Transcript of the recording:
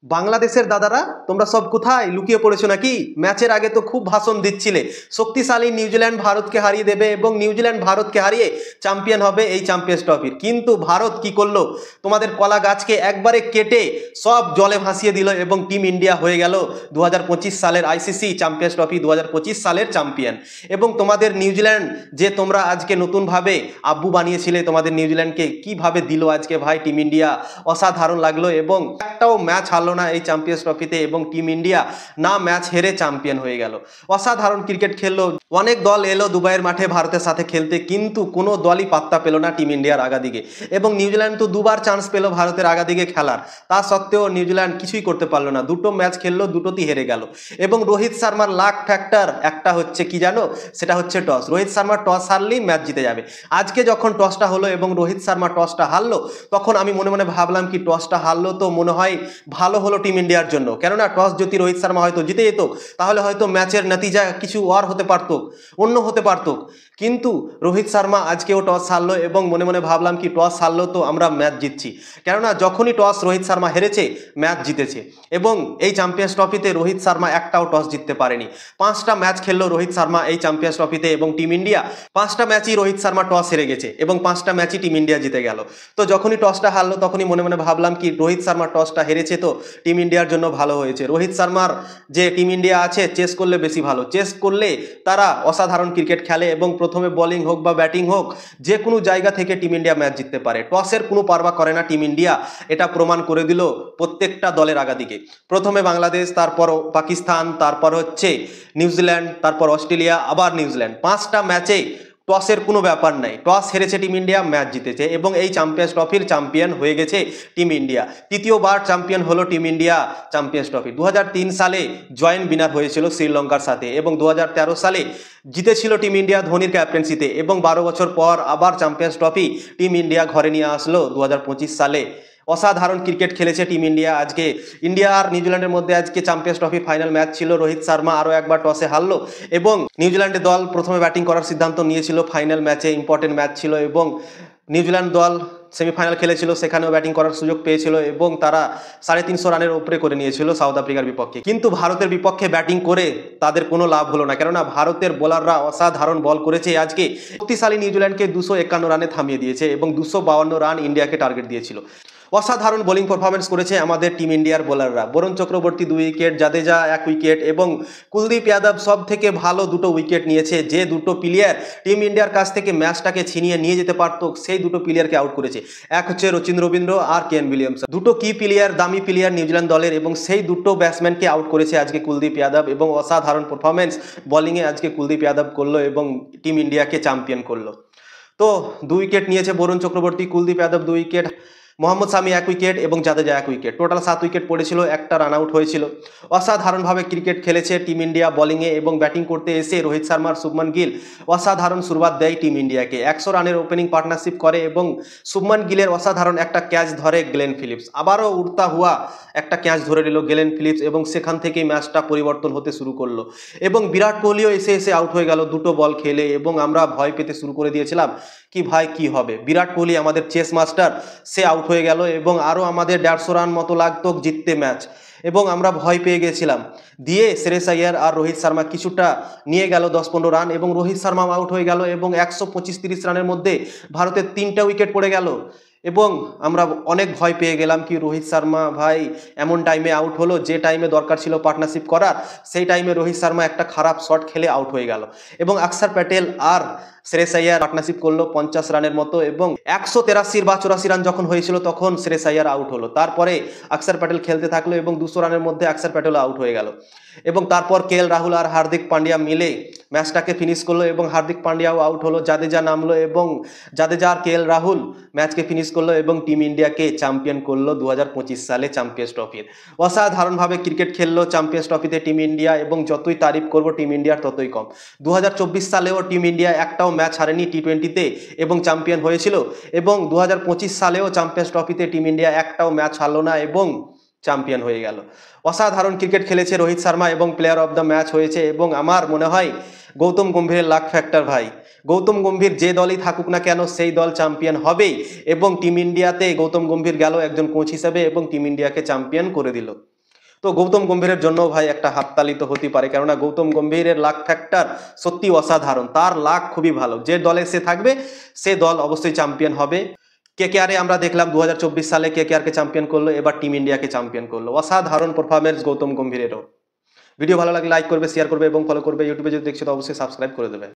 বাংলাদেশের দাদারা তোমরা সব কোথায় লুকিয়ে পড়েছো নাকি? ম্যাচের আগে তো খুব ভাষণ দিচ্ছিলে, শক্তিশালী নিউজিল্যান্ড ভারতকে হারিয়ে দেবে এবং নিউজিল্যান্ড ভারতকে হারিয়ে চ্যাম্পিয়ন হবে এই চ্যাম্পিয়ন্স ট্রফির। কিন্তু ভারত কি করলো? তোমাদের কলা গাছকে একবারে কেটে সব জলে ভাসিয়ে দিল এবং টিম ইন্ডিয়া হয়ে গেল 2025 সালের আইসিসি চ্যাম্পিয়ন্স ট্রফি 2025 সালের চ্যাম্পিয়ন। এবং তোমাদের নিউজিল্যান্ড যে তোমরা আজকে নতুনভাবে আব্বু বানিয়েছিলে, তোমাদের নিউজিল্যান্ডকে কিভাবে দিল আজকে ভাই টিম ইন্ডিয়া, অসাধারণ লাগলো। এবং একটাও ম্যাচ হারলো না এই চ্যাম্পিয়ন্স ট্রফিতে এবং টিম ইন্ডিয়া না ম্যাচ হেরে চ্যাম্পিয়ন হয়ে গেল। অসাধারণ ক্রিকেট খেললো। অনেক দল এলো দুবাইয়ের মাঠে ভারতের সাথে খেলতে, কিন্তু কোনো দলই পাত্তা পেল না টিম ইন্ডিয়ার আগাদিকে। এবং নিউজিল্যান্ড তো দুবার চান্স পেল ভারতের আগাদিকে খেলার, তা সত্ত্বেও নিউজিল্যান্ড কিছুই করতে পারলো না। দুটো ম্যাচ খেললো, দুটোতেই হেরে গেল। এবং রোহিত শর্মার লাক ফ্যাক্টর একটা হচ্ছে কি জানো? সেটা হচ্ছে টস। রোহিত শর্মা টস হারলেই ম্যাচ জিতে যাবে। আজকে যখন টসটা হলো এবং রোহিত শর্মা টসটা হারলো, তখন আমি মনে মনে ভাবলাম কি টসটা হারলো তো মনে হয় ভালো হলো টিম ইন্ডিয়ার জন্য। কেননা টস যদি রোহিত শর্মা হয়তো জিতে যেত, তাহলে হয়তো ম্যাচের নতিজা কিছু আর হতে পারত, অন্য হতে পারত। কিন্তু রোহিত শর্মা আজকেও টস হারলো এবং মনে মনে ভাবলাম কি টস হারলো তো আমরা ম্যাচ জিতছি। কেননা যখনই টস রোহিত শর্মা হেরেছে, ম্যাচ জিতেছে। এবং এই চ্যাম্পিয়ন্স ট্রফিতে রোহিত শর্মা একটাও টস জিততে পারেনি। 5টা ম্যাচ খেললো রোহিত শর্মা এই চ্যাম্পিয়ন্স ট্রফিতে এবং টিম ইন্ডিয়া 5টা ম্যাচই রোহিত শর্মা টস হেরে গেছে এবং 5টা ম্যাচই টিম ইন্ডিয়া জিতে গেল। তো যখনই টসটা হারলো তখনই মনে মনে ভাবলাম কি রোহিত শর্মা টসটা হেরেছে তো টিম ইন্ডিয়ার জন্য ভালো হয়েছে। রোহিত শর্মার যে টিম ইন্ডিয়া আছে, চেস করলে বেশি ভালো। চেস করলে তারা অসাধারণ ক্রিকেট খেলে এবং প্রথমে বোলিং হোক বা ব্যাটিং হোক, যে কোনো জায়গা থেকে টিম ইন্ডিয়া ম্যাচ জিততে পারে। টসের কোনো পারবা করে না টিম ইন্ডিয়া, এটা প্রমাণ করে দিল প্রত্যেকটা দলের আগাদিকে। প্রথমে বাংলাদেশ, তারপর পাকিস্তান, তারপর হচ্ছে নিউজিল্যান্ড, তারপর অস্ট্রেলিয়া, আবার নিউজিল্যান্ড। 5টা ম্যাচে টসের কোনো ব্যাপার নাই, টস হেরেছে টিম ইন্ডিয়া, ম্যাচ জিতেছে এবং এই চ্যাম্পিয়ন্স ট্রফির চ্যাম্পিয়ন হয়ে গেছে টিম ইন্ডিয়া। তৃতীয়বার চ্যাম্পিয়ন হলো টিম ইন্ডিয়া চ্যাম্পিয়ন্স ট্রফি। 2003 সালে জয়েন্ট উইনার হয়েছিল শ্রীলঙ্কার সাথে এবং 2013 সালে জিতেছিল টিম ইন্ডিয়া ধোনির ক্যাপ্টেন্সিতে এবং 12 বছর পর আবার চ্যাম্পিয়ন্স ট্রফি টিম ইন্ডিয়া ঘরে নিয়ে আসলো 2025 সালে। অসাধারণ ক্রিকেট খেলেছে টিম ইন্ডিয়া। আজকে ইন্ডিয়া আর নিউজিল্যান্ডের মধ্যে আজকে চ্যাম্পিয়ন্স ট্রফি ফাইনাল ম্যাচ ছিল। রোহিত শর্মা আরও একবার টসে হারলো এবং নিউজিল্যান্ডের দল প্রথমে ব্যাটিং করার সিদ্ধান্ত নিয়েছিল। ফাইনাল ম্যাচে ইম্পর্টেন্ট ম্যাচ ছিল এবং নিউজিল্যান্ড দল সেমিফাইনাল খেলেছিল, সেখানেও ব্যাটিং করার সুযোগ পেয়েছিল এবং তারা 350 রানের উপরে করে নিয়েছিল সাউথ আফ্রিকার বিপক্ষে। কিন্তু ভারতের বিপক্ষে ব্যাটিং করে তাদের কোনো লাভ হলো না, কেননা ভারতের বোলাররা অসাধারণ বল করেছে। আজকে শক্তিশালী নিউজিল্যান্ডকে 251 রানে থামিয়ে দিয়েছে এবং 252 রান ইন্ডিয়াকে টার্গেট দিয়েছিল। অসাধারণ বোলিং পারফরমেন্স করেছে আমাদের টিম ইন্ডিয়ার বোলাররা। বরুণ চক্রবর্তী 2 উইকেট, জাদেজা 1 উইকেট এবং কুলদীপ যাদব সব থেকে ভালো 2টো উইকেট নিয়েছে। যে 2টো প্লেয়ার টিম ইন্ডিয়ার কাছ থেকে ম্যাচটাকে ছিনিয়ে নিয়ে যেতে পারত, সেই 2টো প্লেয়ারকে আউট করেছে। এক হচ্ছে রচিন রবীন্দ্র আর কেন উইলিয়ামসন, 2টো কি প্লেয়ার, দামি প্লেয়ার নিউজিল্যান্ড দলের, এবং সেই 2টো ব্যাটসম্যানকে আউট করেছে আজকে কুলদীপ যাদব। এবং অসাধারণ পারফরমেন্স বোলিংয়ে আজকে কুলদীপ যাদব করলো এবং টিম ইন্ডিয়াকে চ্যাম্পিয়ন করলো। তো 2 উইকেট নিয়েছে বরুণ চক্রবর্তী, কুলদীপ যাদব 2 উইকেট, মোহাম্মদ শামি 1 উইকেট এবং জাদেজা 1 উইকেট। টোটাল 7 উইকেট পড়েছিল, একটা রান আউট হয়েছিল। অসাধারণভাবে ক্রিকেট খেলেছে টিম ইন্ডিয়া বোলিংয়ে এবং ব্যাটিং করতে এসে রোহিত শর্মার শুভমান গিল অসাধারণ শুরুয়াত দেয় টিম ইন্ডিয়াকে। 100 রানের ওপেনিং পার্টনারশিপ করে এবং শুভমান গিলের অসাধারণ একটা ক্যাচ ধরে গ্লেন ফিলিপস। আবারও উড়তা হুয়া একটা ক্যাচ ধরে নিল গ্লেন ফিলিপস এবং সেখান থেকেই ম্যাচটা পরিবর্তন হতে শুরু করলো। এবং বিরাট কোহলিও এসে এসে আউট হয়ে গেল 2টো বল খেলে এবং আমরা ভয় পেতে শুরু করে দিয়েছিলাম কি ভাই কি হবে। বিরাট কোহলি আমাদের চেস মাস্টার, সে আউট হয়ে গেল এবং আরও আমাদের 150 রান মতো লাগতো জিততে ম্যাচ এবং আমরা ভয় পেয়ে গেছিলাম। দিয়ে শ্রেয়স আইয়ার আর রোহিত শর্মা কিছুটা নিয়ে গেল 10-15 রান এবং রোহিত শর্মা আউট হয়ে গেল এবং 125-30 রানের মধ্যে ভারতের 3টা উইকেট পড়ে গেল এবং আমরা অনেক ভয় পেয়ে গেলাম কি রোহিত শর্মা ভাই এমন টাইমে আউট হলো, যে টাইমে দরকার ছিল পার্টনারশিপ করার, সেই টাইমে রোহিত শর্মা একটা খারাপ শট খেলে আউট হয়ে গেল। এবং অক্ষর প্যাটেল আর শ্রেয়স আইয়ার পার্টনারশিপ করলো 50 রানের মতো এবং 183 বা 84 রান যখন হয়েছিল তখন শ্রেয়স আইয়ার আউট হলো। তারপরে অক্ষর প্যাটেল খেলতে থাকলো এবং 200 রানের মধ্যে অক্ষর প্যাটেল আউট হয়ে গেল এবং তারপর কে এল রাহুল আর হার্দিক পান্ডিয়া মিলে ম্যাচটাকে ফিনিশ করলো এবং হার্দিক পান্ডিয়াও আউট হলো। জাদেজা নামলো এবং জাদেজা আর কে এল রাহুল ম্যাচকে ফিনিশ করলো এবং টিম ইন্ডিয়াকে চ্যাম্পিয়ন করলো 2025 সালে চ্যাম্পিয়ন্স ট্রফির। অসাধারণভাবে ক্রিকেট খেললো চ্যাম্পিয়ন্স ট্রফিতে টিম ইন্ডিয়া এবং যতই তারিফ করবো টিম ইন্ডিয়ার ততই কম। 2024 সালেও টিম ইন্ডিয়া একটাও ম্যাচ হারেনি টি20তে এবং চ্যাম্পিয়ন হয়েছিল এবং 2025 সালেও চ্যাম্পিয়ন্স ট্রফিতে টিম ইন্ডিয়া একটাও ম্যাচ হারলো না এবং চ্যাম্পিয়ন হয়ে গেল। অসাধারণ ক্রিকেট খেলেছে রোহিত শর্মা এবং প্লেয়ার অফ দ্য ম্যাচ হয়েছে এবং আমার মনে হয় গৌতম গম্ভীরের লাক ফ্যাক্টর ভাই। গৌতম গম্ভীর যে দলই থাকুক না কেন সেই দল চ্যাম্পিয়ন হবেই, এবং টিম ইন্ডিয়াতে গৌতম গম্ভীর গেল একজন কোচ হিসেবে এবং টিম ইন্ডিয়াকে চ্যাম্পিয়ন করে দিল। তো গৌতম গম্ভীরের জন্য ভাই একটা হাততালি তো হতে পারে, কেননা গৌতম গম্ভীরের লাক ফ্যাক্টর সত্যি অসাধারণ, তার লাক খুবই ভালো, যে দলে সে থাকবে সে দল অবশ্যই চ্যাম্পিয়ন হবে। কেকেআরে আমরা দেখলাম 2024 সালে কেকেআরকে চ্যাম্পিয়ন করলো, এবার টিম ইন্ডিয়াকে চ্যাম্পিয়ন করলো, অসাধারণ পারফরমেন্স গৌতম গম্ভীরেরও। ভিডিও ভালো লাগলে লাইক করবে, শেয়ার করবে এবং ফলো করবে। ইউটিউবে যদি দেখছো তো অবশ্যই সাবস্ক্রাইব করে দেবে।